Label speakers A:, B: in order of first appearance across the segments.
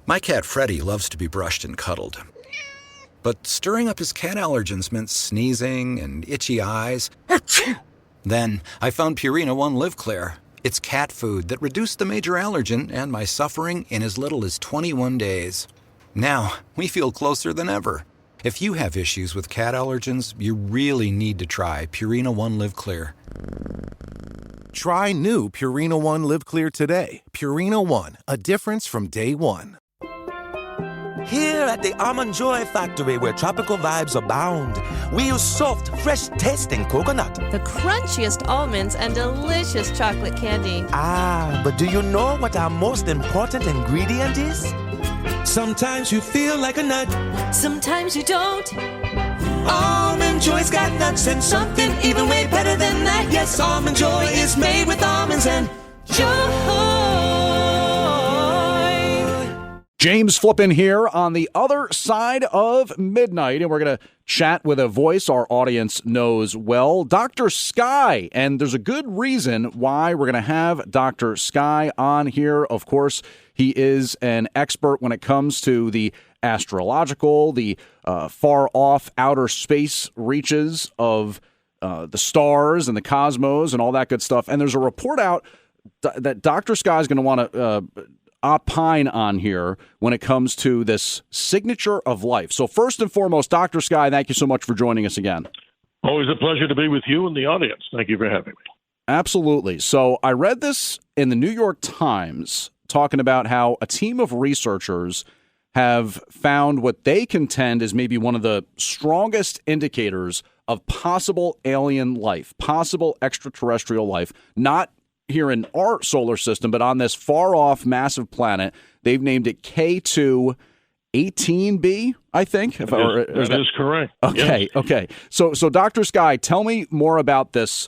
A: My cat Freddie loves to be brushed and cuddled. But stirring up his cat allergens meant sneezing and itchy eyes. Then I found Purina One Live Clear. It's cat food that reduced the major allergen and my suffering in as little as 21 days. Now, we feel closer than ever. If you have issues with cat allergens, you really need to try Purina One Live Clear.
B: Try new Purina One Live Clear today. Purina One, a difference from day one.
C: Here at the Almond Joy Factory, where tropical vibes abound, we use soft, fresh-tasting coconut.
D: The crunchiest almonds and delicious chocolate candy.
C: Ah, but do you know what our most important ingredient is? Sometimes you feel like a nut.
D: Sometimes you don't.
C: Almond Joy's got nuts and something even way better than that. Yes, Almond Joy is made with almonds and joy.
E: James Flippin here on the other side of midnight, and we're going to chat with a voice our audience knows well, Dr. Sky. And there's a good reason why we're going to have Dr. Sky on here. Of course, he is an expert when it comes to the astrological, the far-off outer space reaches of the stars and the cosmos and all that good stuff. And there's a report out that Dr. Sky is going to want to opine on here when it comes to this signature of life. So first and foremost, Dr. Sky, thank you so much for joining us again.
F: Always a pleasure to be with you and the audience. Thank you for having me.
E: Absolutely. So I read this in the New York Times talking about how a team of researchers have found what they contend is maybe one of the strongest indicators of possible alien life, possible extraterrestrial life, not here in our solar system, but on this far-off massive planet. They've named it K2-18b, I think.
F: That is correct.
E: Okay,
F: yes.
E: Okay. So Dr. Sky, tell me more about this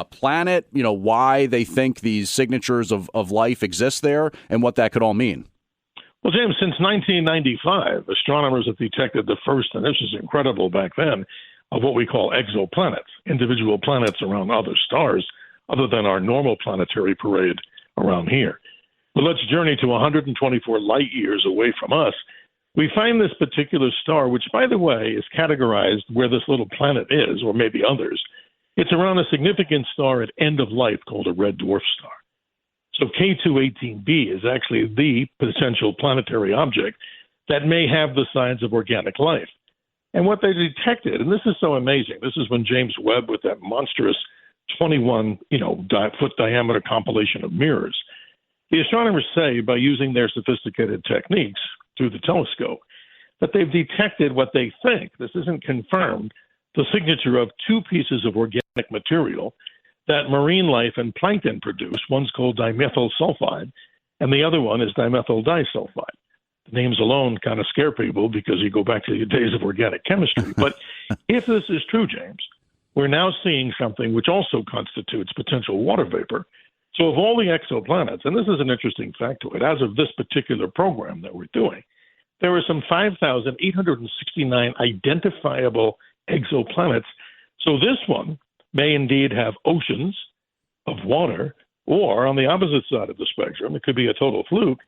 E: planet, why they think these signatures of life exist there, and what that could all mean.
F: Well, James, since 1995, astronomers have detected the first, and this is incredible back then, of what we call exoplanets, individual planets around other stars, other than our normal planetary parade around here. But let's journey to 124 light years away from us. We find this particular star, which, by the way, is categorized where this little planet is, or maybe others. It's around a significant star at end of life called a red dwarf star. So K2-18b is actually the potential planetary object that may have the signs of organic life. And what they detected, and this is so amazing, this is when James Webb, with that monstrous 21-foot diameter compilation of mirrors. The astronomers say, by using their sophisticated techniques through the telescope, that they've detected what they think, this isn't confirmed, the signature of two pieces of organic material that marine life and plankton produce. One's called dimethyl sulfide, and the other one is dimethyl disulfide. The names alone kind of scare people because you go back to the days of organic chemistry. But if this is true, James, we're now seeing something which also constitutes potential water vapor. So of all the exoplanets, and this is an interesting factoid, as of this particular program that we're doing, there are some 5,869 identifiable exoplanets. So this one may indeed have oceans of water, or on the opposite side of the spectrum, it could be a total fluke,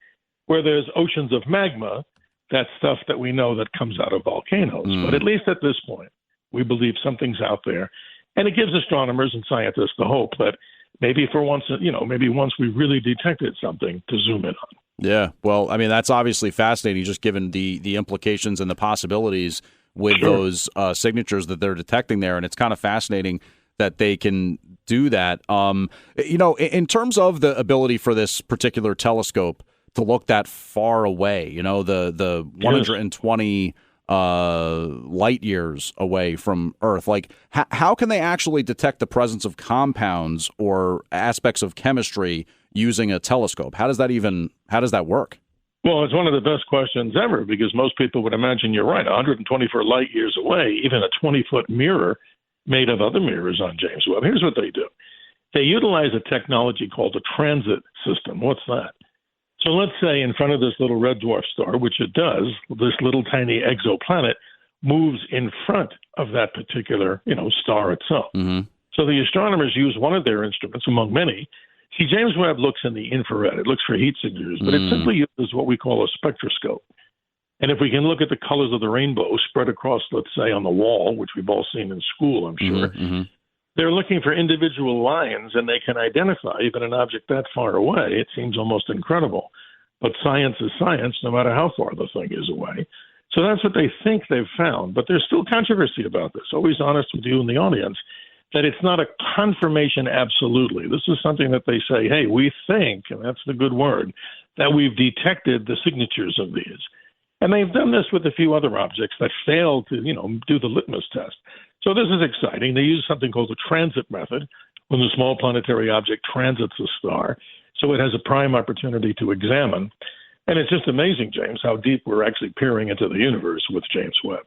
F: where there's oceans of magma, that stuff that we know that comes out of volcanoes. But at least at this point, we believe something's out there, and it gives astronomers and scientists the hope that maybe for once, maybe once we really detected something to zoom in on.
E: Yeah, well, I mean, that's obviously fascinating, just given the implications and the possibilities with those signatures that they're detecting there, and it's kind of fascinating that they can do that. In terms of the ability for this particular telescope to look that far away, the 120 light years away from Earth. Like, how can they actually detect the presence of compounds or aspects of chemistry using a telescope? How does that work?
F: Well, it's one of the best questions ever, because most people would imagine you're right, 124 light years away, even a 20-foot mirror made of other mirrors on James Webb. Here's what they do. They utilize a technology called a transit system. What's that? So let's say in front of this little red dwarf star, which it does, this little tiny exoplanet moves in front of that particular, star itself. Mm-hmm. So the astronomers use one of their instruments, among many, See, James Webb looks in the infrared. It looks for heat signatures, but it simply uses what we call a spectroscope. And if we can look at the colors of the rainbow spread across, let's say, on the wall, which we've all seen in school, I'm sure, they're looking for individual lines, and they can identify even an object that far away. It seems almost incredible. But science is science, no matter how far the thing is away. So that's what they think they've found. But there's still controversy about this. Always honest with you and the audience, that it's not a confirmation absolutely. This is something that they say, hey, we think, and that's the good word, that we've detected the signatures of these. And they've done this with a few other objects that failed to, do the litmus test. So this is exciting. They use something called the transit method when the small planetary object transits a star. So it has a prime opportunity to examine. And it's just amazing, James, how deep we're actually peering into the universe with James Webb.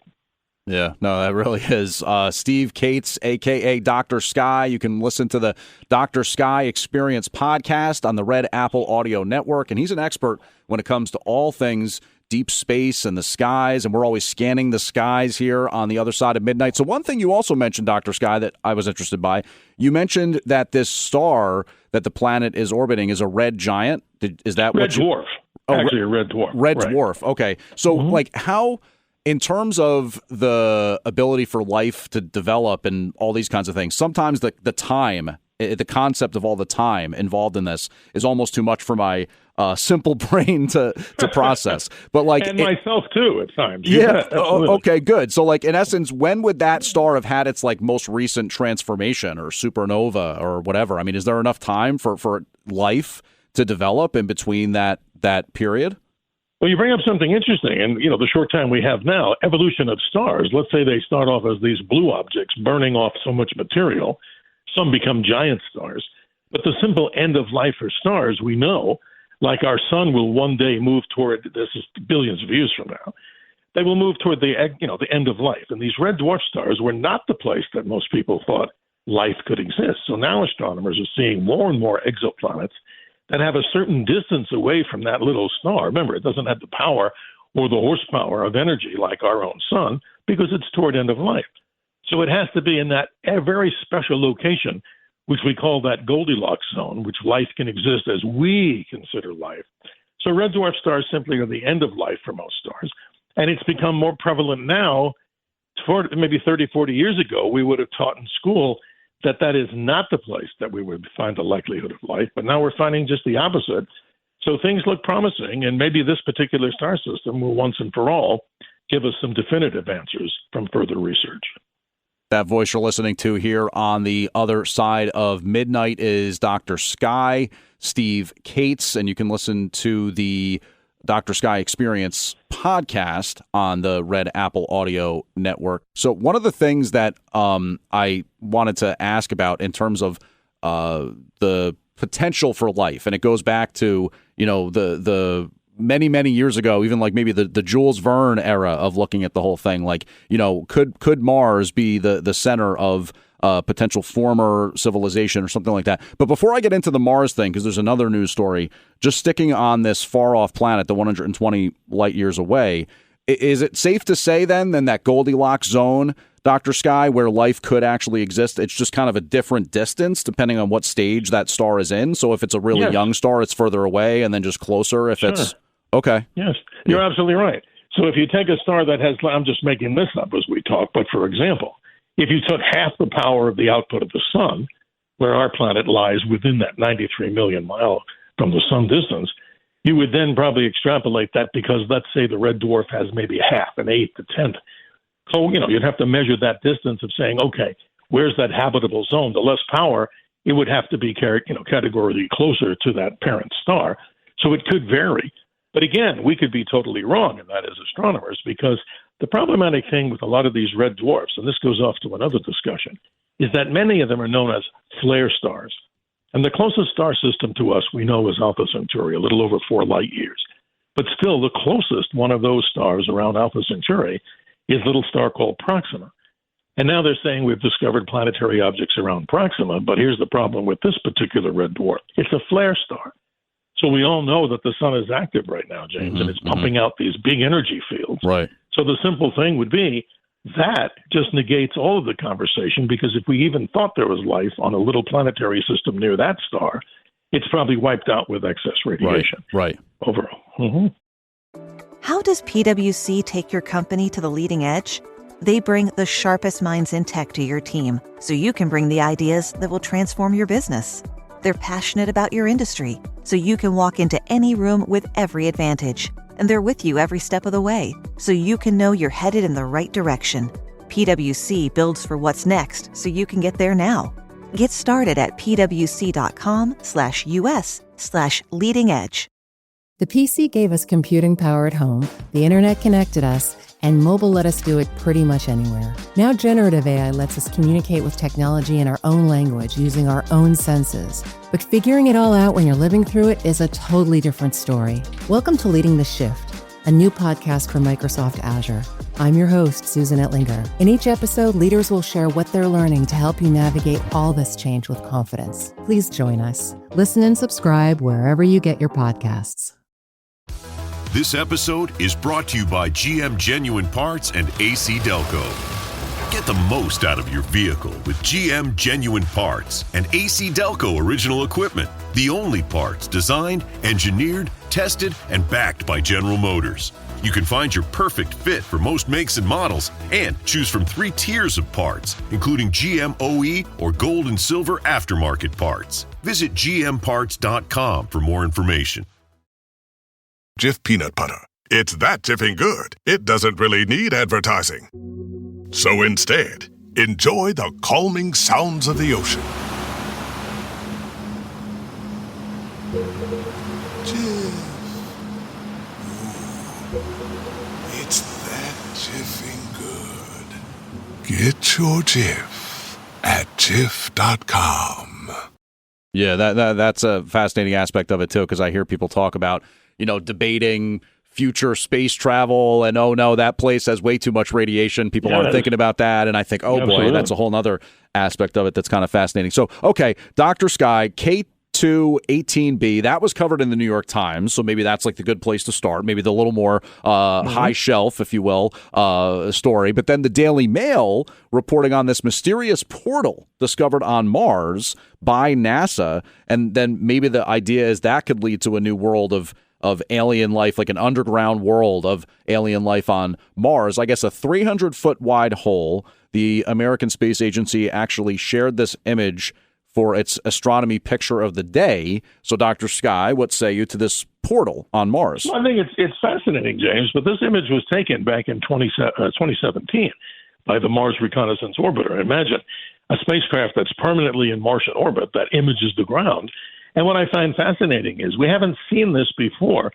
E: Yeah, no, that really is. Steve Kates, a.k.a. Dr. Sky. You can listen to the Dr. Sky Experience podcast on the Red Apple Audio Network, and he's an expert when it comes to all things deep space and the skies, and we're always scanning the skies here on the other side of midnight. So one thing you also mentioned, Dr. Sky, that I was interested by, you mentioned that this star that the planet is orbiting is a red giant. Is that
F: red dwarf? Actually, a red dwarf.
E: Red dwarf. Okay. So, how... in terms of the ability for life to develop and all these kinds of things, sometimes the time, the concept of all the time involved in this is almost too much for my simple brain to process. But
F: and myself too at times.
E: Yeah. Okay. Good. So, in essence, when would that star have had its most recent transformation or supernova or whatever? I mean, is there enough time for life to develop in between that period?
F: Well, you bring up something interesting, and, the short time we have now, evolution of stars, let's say they start off as these blue objects burning off so much material, some become giant stars, but the simple end of life for stars, we know, like our sun will one day move toward, this is billions of years from now, they will move toward the end of life, and these red dwarf stars were not the place that most people thought life could exist. So now astronomers are seeing more and more exoplanets that have a certain distance away from that little star. Remember, it doesn't have the power or the horsepower of energy like our own sun because it's toward end of life. So it has to be in that very special location, which we call that Goldilocks zone, which life can exist as we consider life. So red dwarf stars simply are the end of life for most stars. And it's become more prevalent now. For maybe 30, 40 years ago, we would have taught in school that is not the place that we would find the likelihood of life. But now we're finding just the opposite. So things look promising, and maybe this particular star system will once and for all give us some definitive answers from further research.
E: That voice you're listening to here on the other side of midnight is Dr. Sky, Steve Kates, and you can listen to the Dr. Sky Experience podcast on the Red Apple Audio Network. So one of the things that I wanted to ask about in terms of the potential for life, and it goes back to, the many, many years ago, even maybe the Jules Verne era of looking at the whole thing, could Mars be the center of potential former civilization or something like that. But before I get into the Mars thing, because there's another news story, just sticking on this far-off planet, the 120 light years away, is it safe to say then that Goldilocks zone, Dr. Sky, where life could actually exist, it's just kind of a different distance depending on what stage that star is in? So if it's a really young star, it's further away, and then just closer if it's... Okay.
F: Yes, you're absolutely right. So if you take a star that has, I'm just making this up as we talk, but for example, if you took half the power of the output of the sun, where our planet lies within that 93 million mile from the sun distance, you would then probably extrapolate that because let's say the red dwarf has maybe half, an eighth, a tenth. So, you'd have to measure that distance of saying, okay, where's that habitable zone? The less power, it would have to be, categorically closer to that parent star. So it could vary. But again, we could be totally wrong, and that is astronomers, because the problematic thing with a lot of these red dwarfs, and this goes off to another discussion, is that many of them are known as flare stars. And the closest star system to us we know is Alpha Centauri, a little over 4 light years. But still, the closest one of those stars around Alpha Centauri is a little star called Proxima. And now they're saying we've discovered planetary objects around Proxima, but here's the problem with this particular red dwarf. It's a flare star. So we all know that the sun is active right now, James, and it's pumping out these big energy fields.
E: Right.
F: So the simple thing would be that just negates all of the conversation, because if we even thought there was life on a little planetary system near that star, it's probably wiped out with excess radiation
E: Right.
F: overall. Mm-hmm.
G: How does PwC take your company to the leading edge? They bring the sharpest minds in tech to your team so you can bring the ideas that will transform your business. They're passionate about your industry so you can walk into any room with every advantage. And they're with you every step of the way so you can know you're headed in the right direction. PwC builds for what's next so you can get there now. Get started at pwc.com/us/leading edge.
H: The PC gave us computing power at home, the internet connected us, and mobile let us do it pretty much anywhere. Now generative AI lets us communicate with technology in our own language using our own senses. But figuring it all out when you're living through it is a totally different story. Welcome to Leading the Shift, a new podcast from Microsoft Azure. I'm your host, Susan Ettlinger. In each episode, leaders will share what they're learning to help you navigate all this change with confidence. Please join us. Listen and subscribe wherever you get your podcasts.
I: This episode is brought to you by GM Genuine Parts and AC Delco. Get the most out of your vehicle with GM Genuine Parts and AC Delco original equipment. The only parts designed, engineered, tested, and backed by General Motors. You can find your perfect fit for most makes and models and choose from 3 tiers of parts, including GM OE or gold and silver aftermarket parts. Visit gmparts.com for more information.
J: Jif peanut butter. It's that Jiffing good, it doesn't really need advertising. So instead, enjoy the calming sounds of the ocean. Jif. Ooh, it's that Jiffing good. Get your Jif at Jif.com.
E: Yeah, that's a fascinating aspect of it, too, because I hear people talk about, debating future space travel and, oh, no, that place has way too much radiation. People aren't thinking about that. And I think, oh, boy, that's a whole other aspect of it that's kind of fascinating. So, okay, Dr. Sky, K2-18b, that was covered in the New York Times. So maybe that's like the good place to start, maybe the little more high shelf, if you will, story. But then the Daily Mail reporting on this mysterious portal discovered on Mars by NASA. And then maybe the idea is that could lead to a new world of alien life, like an underground world of alien life on Mars. I guess a 300-foot wide hole. The American Space Agency actually shared this image for its astronomy picture of the day. So, Dr. Sky, what say you to this portal on Mars?
F: Well, I think it's fascinating, James, but this image was taken back in 2017 by the Mars Reconnaissance Orbiter. Imagine a spacecraft that's permanently in Martian orbit that images the ground. And what I find fascinating is we haven't seen this before,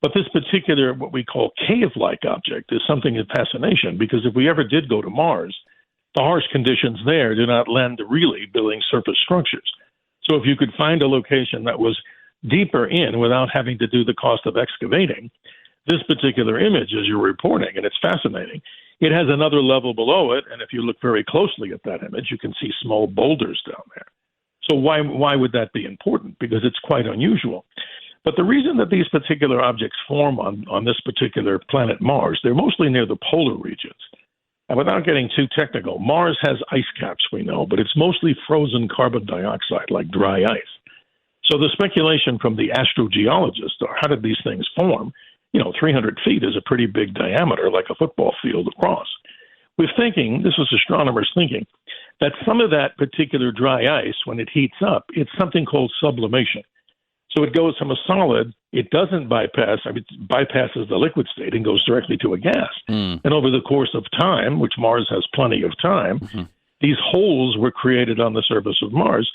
F: but this particular, what we call cave-like object is something of fascination, because if we ever did go to Mars, the harsh conditions there do not lend to really building surface structures. So if you could find a location that was deeper in without having to do the cost of excavating, this particular image, as you're reporting, and it's fascinating, it has another level below it, and if you look very closely at that image, you can see small boulders down there. So why would that be important? Because it's quite unusual. But the reason that these particular objects form on this particular planet Mars, they're mostly near the polar regions. And without getting too technical, Mars has ice caps, we know, but it's mostly frozen carbon dioxide, like dry ice. So the speculation from the astrogeologists are, how did these things form? 300 feet is a pretty big diameter, like a football field across. We're thinking, this is astronomers thinking, that some of that particular dry ice, when it heats up, it's something called sublimation. So it goes from a solid, it doesn't bypass, it bypasses the liquid state and goes directly to a gas. And over the course of time, which Mars has plenty of time, these holes were created on the surface of Mars.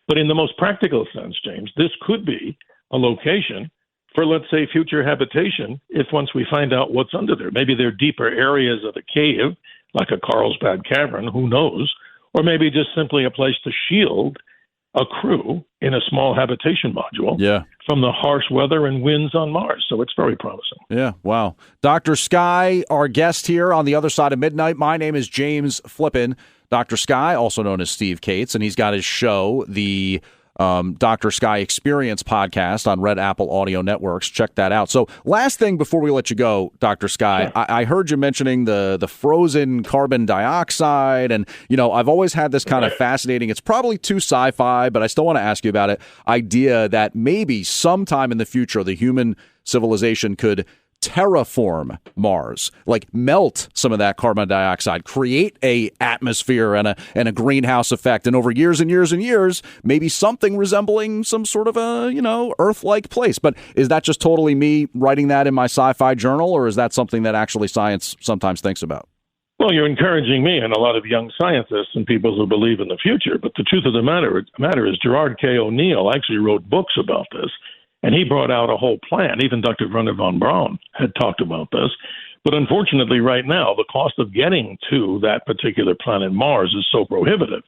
F: But in the most practical sense, James, this could be a location for, let's say, future habitation if once we find out what's under there. Maybe there are deeper areas of the cave, like a Carlsbad Cavern, who knows, or maybe just simply a place to shield a crew in a small habitation module from the harsh weather and winds on Mars. So it's very promising.
E: Yeah, wow. Dr. Sky, our guest here on the other side of midnight. My name is James Flippin. Dr. Sky, also known as Steve Cates, and he's got his show, the Dr. Sky Experience podcast on Red Apple Audio Networks. Check that out. So last thing before we let you go, Dr. Sky, sure. I heard you mentioning the frozen carbon dioxide. And, I've always had this kind of fascinating, it's probably too sci-fi, but I still want to ask you about it, idea that maybe sometime in the future, the human civilization could terraform Mars, like melt some of that carbon dioxide, create a atmosphere and a greenhouse effect, and over years and years and years, maybe something resembling some sort of a, Earth-like place. But is that just totally me writing that in my sci-fi journal, or is that something that actually science sometimes thinks about?
F: Well, you're encouraging me and a lot of young scientists and people who believe in the future. But the truth of the matter is Gerard K. O'Neill actually wrote books about this. And he brought out a whole plan. Even Dr. Werner von Braun had talked about this. But unfortunately, right now, the cost of getting to that particular planet Mars is so prohibitive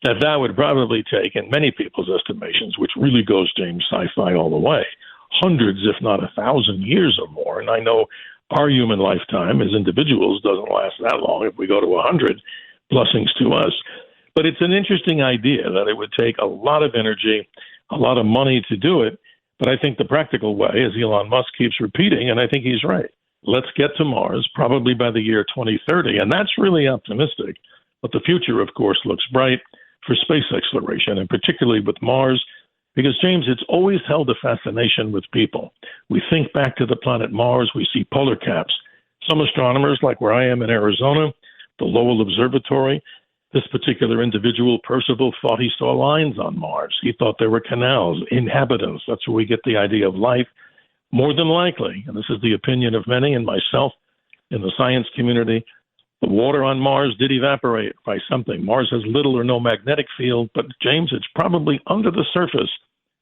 F: that would probably take, in many people's estimations, which really goes, James, sci-fi all the way, hundreds, if not 1,000 years or more. And I know our human lifetime as individuals doesn't last that long. If we go to 100, blessings to us. But it's an interesting idea that it would take a lot of energy, a lot of money to do it. But I think the practical way, as Elon Musk keeps repeating, and I think he's right, let's get to Mars probably by the year 2030. And that's really optimistic. But the future, of course, looks bright for space exploration, and particularly with Mars, because, James, it's always held a fascination with people. We think back to the planet Mars, we see polar caps. Some astronomers, like where I am in Arizona, the Lowell Observatory, this particular individual, Percival, thought he saw lines on Mars. He thought there were canals, inhabitants. That's where we get the idea of life. More than likely, and this is the opinion of many and myself in the science community, the water on Mars did evaporate by something. Mars has little or no magnetic field, but, James, it's probably under the surface.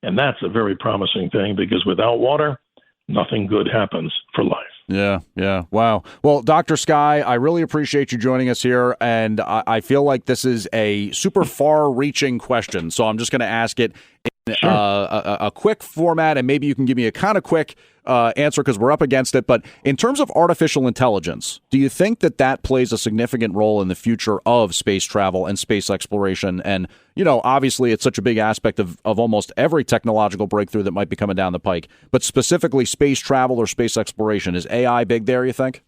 F: And that's a very promising thing because without water, nothing good happens for life.
E: Yeah. Wow. Well, Dr. Sky, I really appreciate you joining us here, and I feel like this is a super far-reaching question, so I'm just going to ask it in a quick format, and maybe you can give me a kind of quick answer because we're up against it. But in terms of artificial intelligence, do you think that plays a significant role in the future of space travel and space exploration? And, obviously it's such a big aspect of almost every technological breakthrough that might be coming down the pike. But specifically space travel or space exploration, is AI big there, you think?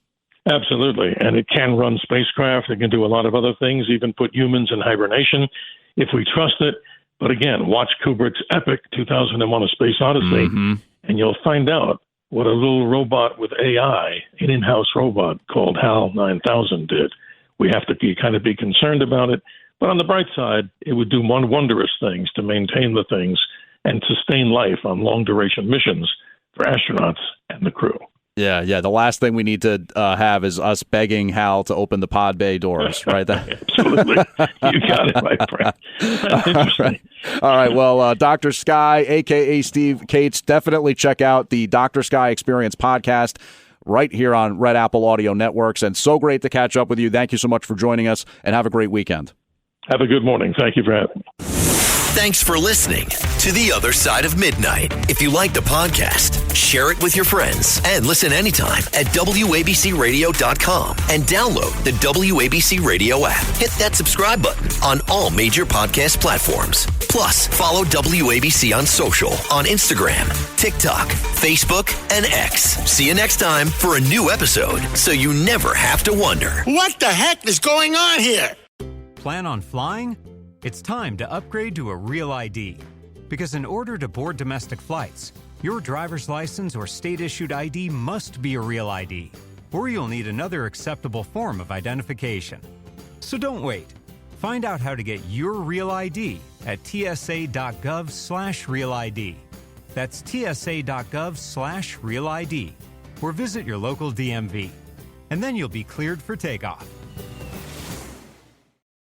F: Absolutely. And it can run spacecraft. It can do a lot of other things, even put humans in hibernation if we trust it. But again, watch Kubrick's epic 2001: A Space Odyssey, and you'll find out what a little robot with AI, an in-house robot called HAL 9000 did. We have to be concerned about it. But on the bright side, it would do wondrous things to maintain the things and sustain life on long-duration missions for astronauts and the crew.
E: Yeah. The last thing we need to have is us begging Hal to open the pod bay doors, right?
F: Absolutely. You got it, my friend. That's interesting.
E: All right. Well, Dr. Sky, a.k.a. Steve Kates, definitely check out the Dr. Sky Experience podcast right here on Red Apple Audio Networks. And so great to catch up with you. Thank you so much for joining us, and have a great weekend.
F: Have a good morning. Thank you for having me.
K: Thanks for listening to The Other Side of Midnight. If you like the podcast, share it with your friends and listen anytime at WABCRadio.com and download the WABC Radio app. Hit that subscribe button on all major podcast platforms. Plus, follow WABC on social on Instagram, TikTok, Facebook, and X. See you next time for a new episode so you never have to wonder.
L: What the heck is going on here?
M: Plan on flying? It's time to upgrade to a Real ID. Because in order to board domestic flights, your driver's license or state-issued ID must be a Real ID, or you'll need another acceptable form of identification. So don't wait. Find out how to get your Real ID at tsa.gov/Real ID. That's tsa.gov/Real ID. Or visit your local DMV. And then you'll be cleared for takeoff.